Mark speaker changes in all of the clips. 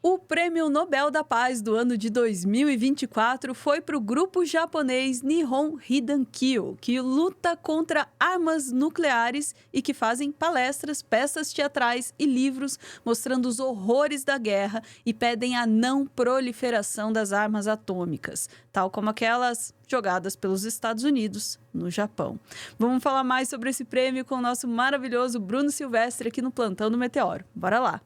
Speaker 1: O Prêmio Nobel da Paz do ano de 2024 foi para o grupo japonês Nihon Hidankyo, que luta contra armas nucleares e que fazem palestras, peças teatrais e livros mostrando os horrores da guerra e pedem a não proliferação das armas atômicas, tal como aquelas jogadas pelos Estados Unidos no Japão. Vamos falar mais sobre esse prêmio com o nosso maravilhoso Bruno Silvestre aqui no Plantão do Meteoro. Bora lá!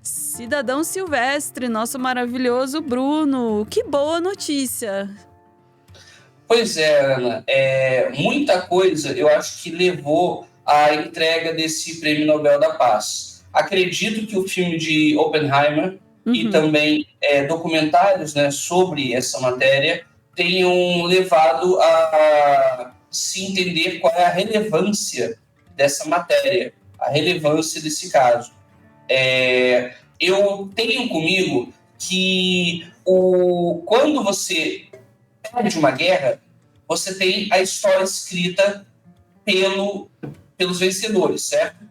Speaker 1: Cidadão Silvestre, nosso maravilhoso Bruno, que boa notícia!
Speaker 2: Pois é, Ana, muita coisa eu acho que levou à entrega desse Prêmio Nobel da Paz. Acredito que o filme de Oppenheimer e também documentários, né, sobre essa matéria tenham levado a se entender qual é a relevância dessa matéria, a relevância desse caso. Eu tenho comigo que quando você perde uma guerra, você tem a história escrita pelos vencedores, certo?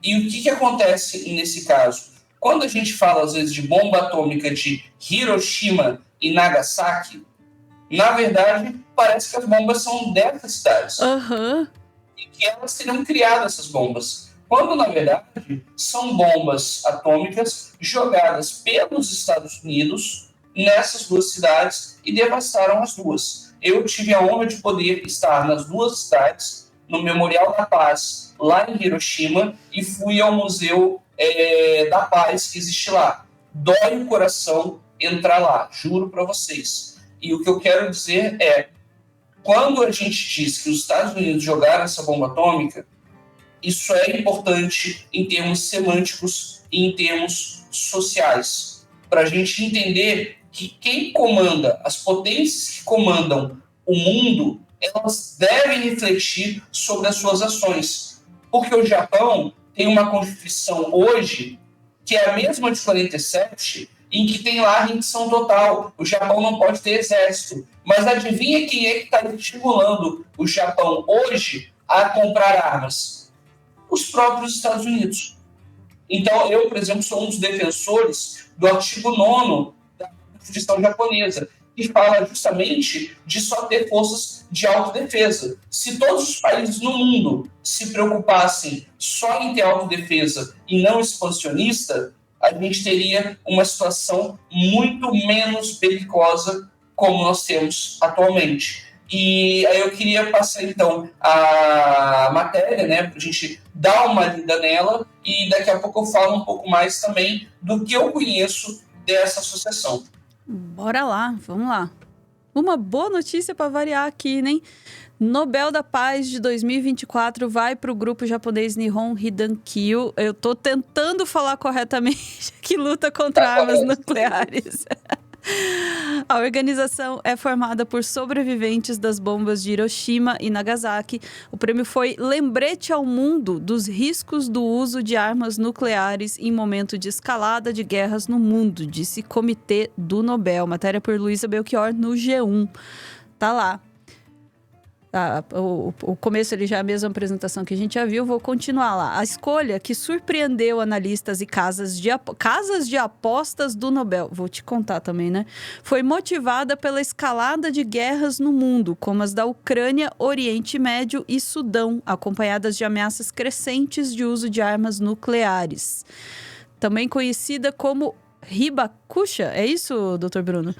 Speaker 2: E o que acontece nesse caso? Quando a gente fala, às vezes, de bomba atômica de Hiroshima e Nagasaki, na verdade, parece que as bombas são dessas cidades. E que elas teriam criado essas bombas. Quando, na verdade, são bombas atômicas jogadas pelos Estados Unidos nessas duas cidades e devastaram as duas. Eu tive a honra de poder estar nas duas cidades, no Memorial da Paz, lá em Hiroshima, e fui ao Museu da Paz que existe lá. Dói o coração entrar lá, juro para vocês. E o que eu quero dizer é, quando a gente diz que os Estados Unidos jogaram essa bomba atômica, isso é importante em termos semânticos e em termos sociais, para a gente entender que quem comanda, as potências que comandam o mundo, elas devem refletir sobre as suas ações. Porque o Japão tem uma Constituição hoje que é a mesma de 47, em que tem lá a rendição total. O Japão não pode ter exército. Mas adivinha quem é que está estimulando o Japão hoje a comprar armas? Os próprios Estados Unidos. Então, eu, por exemplo, sou um dos defensores do artigo 9º da Constituição japonesa, que fala justamente de só ter forças de autodefesa. Se todos os países no mundo se preocupassem só em ter autodefesa e não expansionista, a gente teria uma situação muito menos belicosa como nós temos atualmente. E aí eu queria passar, então, a matéria, né, para a gente dar uma lida nela, e daqui a pouco eu falo um pouco mais também do que eu conheço dessa associação.
Speaker 1: Bora lá, vamos lá. Uma boa notícia para variar aqui, né? Nobel da Paz de 2024 vai para o grupo japonês Nihon Hidankyo. Eu tô tentando falar corretamente, que luta contra armas nucleares. A organização é formada por sobreviventes das bombas de Hiroshima e Nagasaki. O prêmio foi lembrete ao mundo dos riscos do uso de armas nucleares em momento de escalada de guerras no mundo, disse Comitê do Nobel. Matéria por Luísa Belchior no G1. Tá lá. O começo ele já é a mesma apresentação que a gente já viu, vou continuar lá. A escolha que surpreendeu analistas e casas de apostas do Nobel, vou te contar também, né? Foi motivada pela escalada de guerras no mundo, como as da Ucrânia, Oriente Médio e Sudão, acompanhadas de ameaças crescentes de uso de armas nucleares. Também conhecida como Hibakusha, é isso, Dr. Bruno?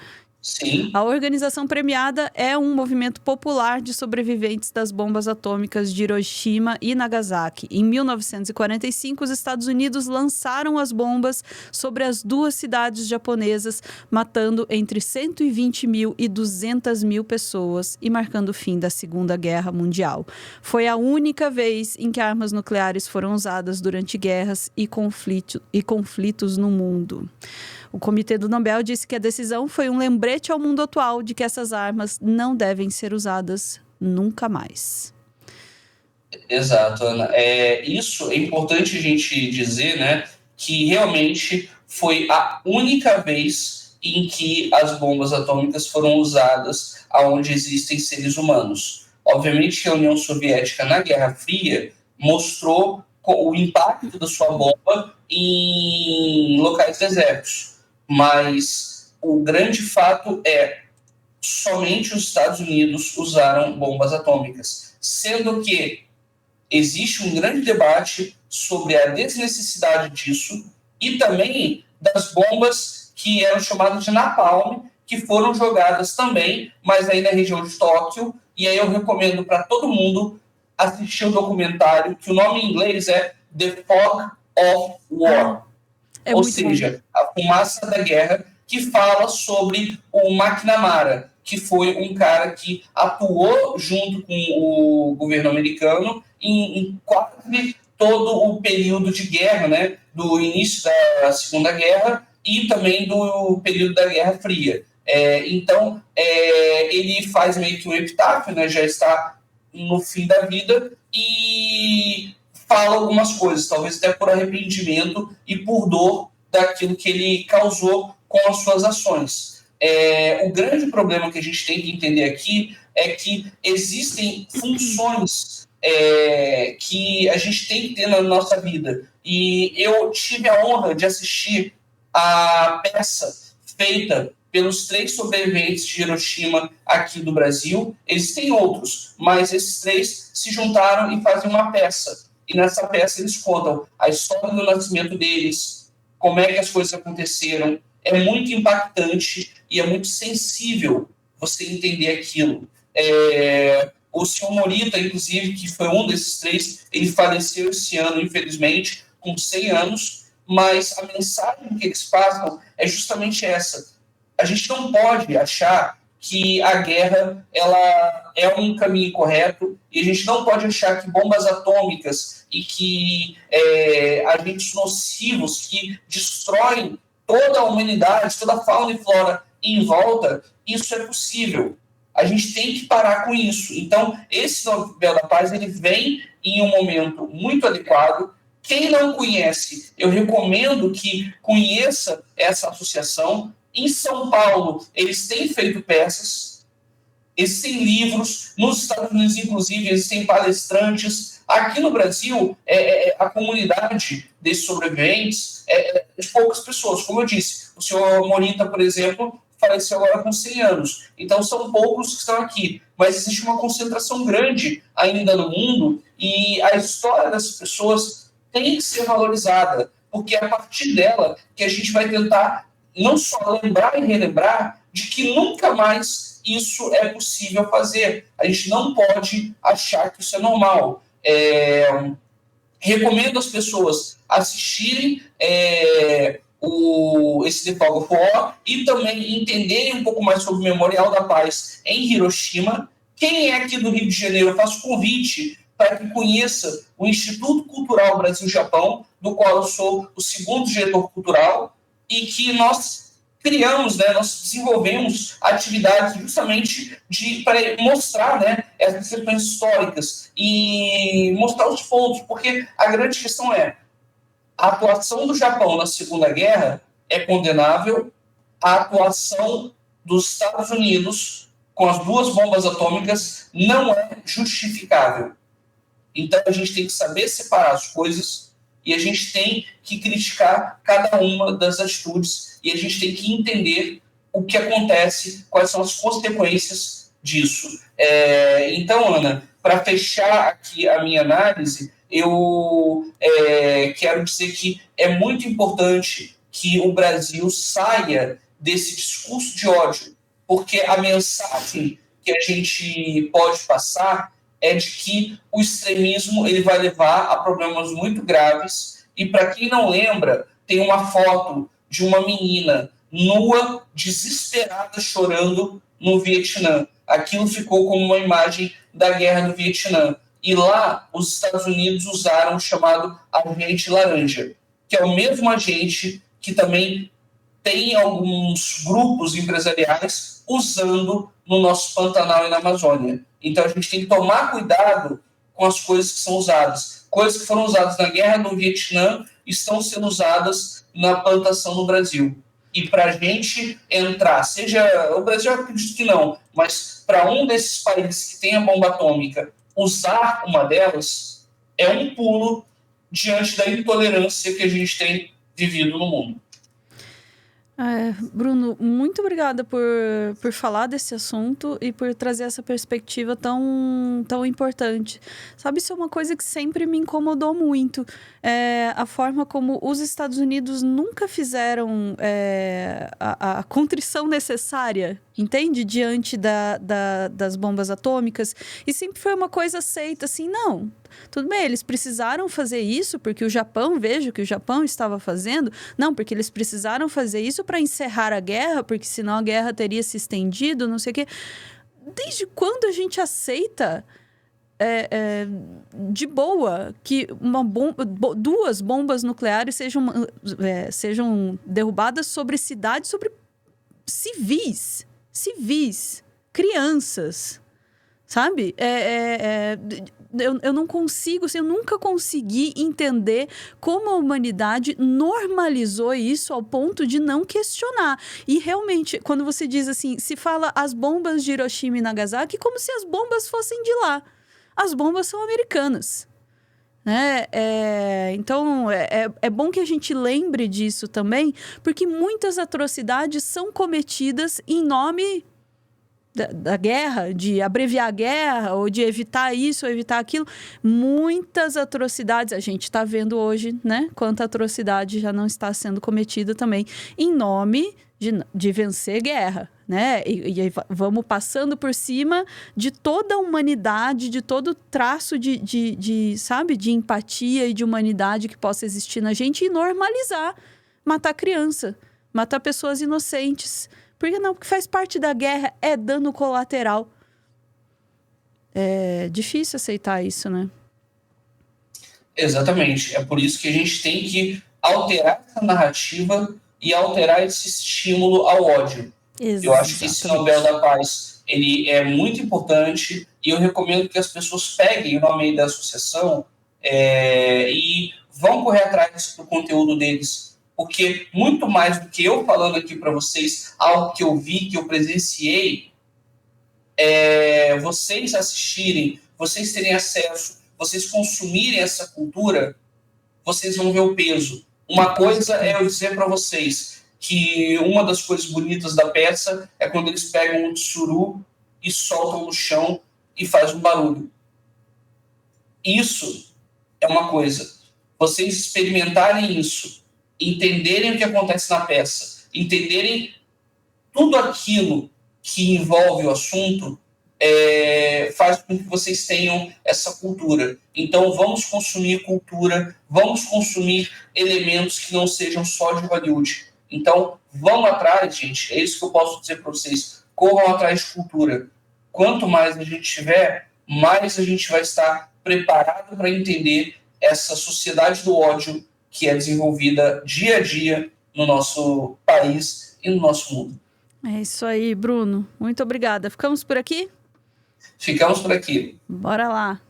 Speaker 2: Sim.
Speaker 1: A organização premiada é um movimento popular de sobreviventes das bombas atômicas de Hiroshima e Nagasaki. Em 1945, os Estados Unidos lançaram as bombas sobre as duas cidades japonesas, matando entre 120 mil e 200 mil pessoas e marcando o fim da Segunda Guerra Mundial. Foi a única vez em que armas nucleares foram usadas durante guerras e conflitos no mundo. O Comitê do Nobel disse que a decisão foi um lembrete ao mundo atual de que essas armas não devem ser usadas nunca mais.
Speaker 2: Exato, Ana. Isso é importante a gente dizer, né, que realmente foi a única vez em que as bombas atômicas foram usadas onde existem seres humanos. Obviamente que a União Soviética, na Guerra Fria, mostrou o impacto da sua bomba em locais desertos. Mas o grande fato é somente os Estados Unidos usaram bombas atômicas, sendo que existe um grande debate sobre a desnecessidade disso e também das bombas que eram chamadas de napalm, que foram jogadas também, mas aí na região de Tóquio. E aí eu recomendo para todo mundo assistir o documentário, que o nome em inglês é The Fog of War, ou seja, bom. A fumaça da guerra, que fala sobre o McNamara, que foi um cara que atuou junto com o governo americano em quase todo o período de guerra, né, do início da Segunda Guerra e também do período da Guerra Fria. Então, ele faz meio que um epitáfio, né, já está no fim da vida, e fala algumas coisas, talvez até por arrependimento e por dor daquilo que ele causou com as suas ações. O grande problema que a gente tem que entender aqui é que existem funções que a gente tem que ter na nossa vida. E eu tive a honra de assistir a peça feita pelos 3 sobreviventes de Hiroshima aqui do Brasil. Existem outros, mas esses 3 se juntaram e fazem uma peça. E nessa peça eles contam a história do nascimento deles, como é que as coisas aconteceram. É muito impactante e é muito sensível você entender aquilo. O senhor Morita, inclusive, que foi um desses 3, ele faleceu esse ano, infelizmente, com 100 anos, mas a mensagem que eles passam é justamente essa. A gente não pode achar que a guerra ela é um caminho correto, e a gente não pode achar que bombas atômicas e que agentes nocivos que destroem toda a humanidade, toda a fauna e flora em volta, isso é possível. A gente tem que parar com isso. Então, esse Nobel da Paz, ele vem em um momento muito adequado. Quem não conhece, eu recomendo que conheça essa associação. Em São Paulo, eles têm feito peças, existem livros, nos Estados Unidos, inclusive, existem palestrantes. Aqui no Brasil, a comunidade desses sobreviventes é de poucas pessoas. Como eu disse, o senhor Morita, por exemplo, faleceu agora com 100 anos. Então, são poucos que estão aqui. Mas existe uma concentração grande ainda no mundo, e a história dessas pessoas tem que ser valorizada, porque é a partir dela que a gente vai tentar não só lembrar e relembrar de que nunca mais isso é possível fazer. A gente não pode achar que isso é normal. Recomendo às pessoas assistirem esse The Fog of War e também entenderem um pouco mais sobre o Memorial da Paz em Hiroshima. Quem é aqui do Rio de Janeiro, eu faço convite para que conheça o Instituto Cultural Brasil-Japão, do qual eu sou o 2º diretor cultural, e que nós criamos, né, nós desenvolvemos atividades justamente para mostrar, né, essas questões históricas e mostrar os pontos, porque a grande questão é a atuação do Japão na Segunda Guerra é condenável, a atuação dos Estados Unidos com as 2 bombas atômicas não é justificável. Então a gente tem que saber separar as coisas e a gente tem que criticar cada uma das atitudes e a gente tem que entender o que acontece, quais são as consequências disso. Então, Ana, para fechar aqui a minha análise, eu quero dizer que é muito importante que o Brasil saia desse discurso de ódio, porque a mensagem que a gente pode passar é de que o extremismo ele vai levar a problemas muito graves. E para quem não lembra, tem uma foto de uma menina nua, desesperada, chorando no Vietnã. Aquilo ficou como uma imagem da guerra do Vietnã. E lá, os Estados Unidos usaram o chamado agente laranja, que é o mesmo agente que também tem alguns grupos empresariais usando no nosso Pantanal e na Amazônia. Então, a gente tem que tomar cuidado com as coisas que são usadas. Coisas que foram usadas na guerra do Vietnã estão sendo usadas na plantação no Brasil. E para a gente entrar, seja o Brasil, eu acredito que não, mas para um desses países que tem a bomba atômica, usar uma delas é um pulo diante da intolerância que a gente tem vivido no mundo.
Speaker 1: Bruno, muito obrigada por falar desse assunto e por trazer essa perspectiva tão importante. Sabe, isso é uma coisa que sempre me incomodou muito. A forma como os Estados Unidos nunca fizeram a contrição necessária, entende? Diante das bombas atômicas. E sempre foi uma coisa aceita, assim, não... Tudo bem, eles precisaram fazer isso porque o Japão, veja o que o Japão estava fazendo. Não, porque eles precisaram fazer isso para encerrar a guerra, porque senão a guerra teria se estendido, não sei o quê. Desde quando a gente aceita de boa que duas bombas nucleares sejam derrubadas sobre cidades, sobre civis, crianças, sabe? Eu não consigo, assim, eu nunca consegui entender como a humanidade normalizou isso ao ponto de não questionar. E realmente, quando você diz assim, se fala as bombas de Hiroshima e Nagasaki, como se as bombas fossem de lá. As bombas são americanas. Né? Então, é bom que a gente lembre disso também, porque muitas atrocidades são cometidas em nome... Da guerra, de abreviar a guerra, ou de evitar isso, ou evitar aquilo. Muitas atrocidades, a gente está vendo hoje, né? Quanta atrocidade já não está sendo cometida também, em nome de vencer guerra, né? E vamos passando por cima de toda a humanidade, de todo traço sabe? De empatia e de humanidade que possa existir na gente e normalizar matar criança, matar pessoas inocentes. Por que não? Porque faz parte da guerra, é dano colateral. É difícil aceitar isso, né?
Speaker 2: Exatamente. É por isso que a gente tem que alterar essa narrativa e alterar esse estímulo ao ódio. Exatamente. Eu acho que esse Nobel da Paz ele é muito importante e eu recomendo que as pessoas peguem o nome da associação e vão correr atrás do conteúdo deles. Porque muito mais do que eu falando aqui para vocês, algo que eu vi, que eu presenciei, vocês assistirem, vocês terem acesso, vocês consumirem essa cultura, vocês vão ver o peso. Uma coisa é eu dizer para vocês que uma das coisas bonitas da peça é quando eles pegam um tsuru e soltam no chão e faz um barulho. Isso é uma coisa. Vocês experimentarem isso, entenderem o que acontece na peça, entenderem tudo aquilo que envolve o assunto, faz com que vocês tenham essa cultura. Então, vamos consumir cultura, vamos consumir elementos que não sejam só de Hollywood. Então, vão atrás, gente, é isso que eu posso dizer para vocês, corram atrás de cultura. Quanto mais a gente tiver, mais a gente vai estar preparado para entender essa sociedade do ódio que é desenvolvida dia a dia no nosso país e no nosso mundo.
Speaker 1: É isso aí, Bruno. Muito obrigada. Ficamos por aqui?
Speaker 2: Ficamos por aqui.
Speaker 1: Bora lá.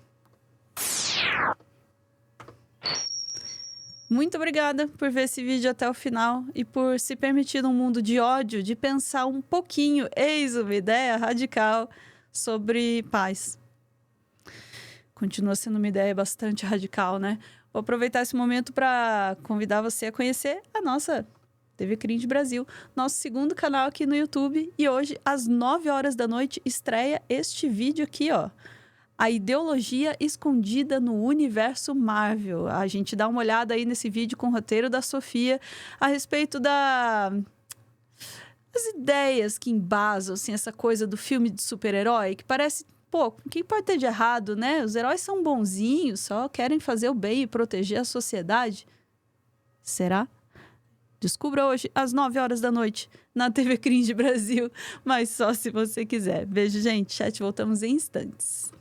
Speaker 1: Muito obrigada por ver esse vídeo até o final e por se permitir num mundo de ódio de pensar um pouquinho, eis uma ideia radical sobre paz. Continua sendo uma ideia bastante radical, né? Vou aproveitar esse momento para convidar você a conhecer a nossa TV Cringe Brasil, nosso segundo canal aqui no YouTube. E hoje, às 9 horas da noite, estreia este vídeo aqui, ó. A ideologia escondida no universo Marvel. A gente dá uma olhada aí nesse vídeo com o roteiro da Sofia a respeito das ideias que embasam, assim, essa coisa do filme de super-herói, que parece... Pô, o que pode ter de errado, né? Os heróis são bonzinhos, só querem fazer o bem e proteger a sociedade. Será? Descubra hoje, às 9 horas da noite, na TV Cringe Brasil, mas só se você quiser. Beijo, gente. Chat, voltamos em instantes.